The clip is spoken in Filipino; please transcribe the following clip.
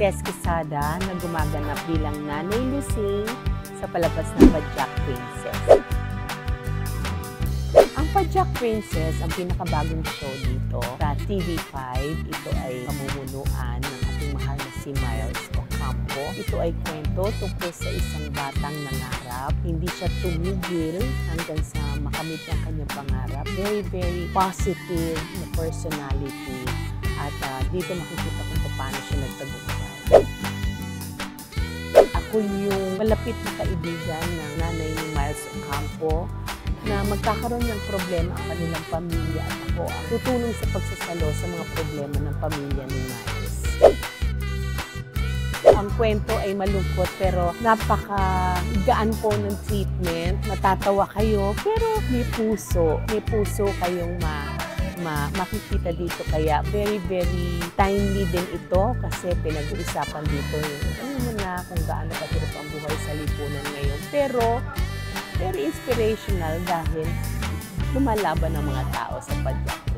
Ces Quesada na gumaganap bilang Nanay Lucing sa palabas ng Padjak Princess. Ang Padjak Princess, ang pinakabagong show dito sa TV5. Ito ay pamumunuan ng ating mahal na si Miles Ocampo. Ito ay kwento tungkol sa isang batang nangarap. Hindi siya tumigil hanggang sa makamit ang kanyang pangarap. Very, very positive na personality. At dito makikita kung paano siya nagtagumpay. Ako yung malapit na kaibigan ng nanay ni Miles Ocampo na magkakaroon ng problema ang kanilang pamilya at ako ang tutulong sa pagsasalo sa mga problema ng pamilya ni Miles. Ang kwento ay malungkot pero napaka-gaan po ng treatment. Matatawa kayo pero may puso. May puso kayong makikita dito. Kaya very, very timely din ito kasi pinag-uusapan dito yung na kung gaano kahirap ang buhay sa lipunan ngayon. Pero very inspirational dahil lumalaban ang mga tao sa Padjak.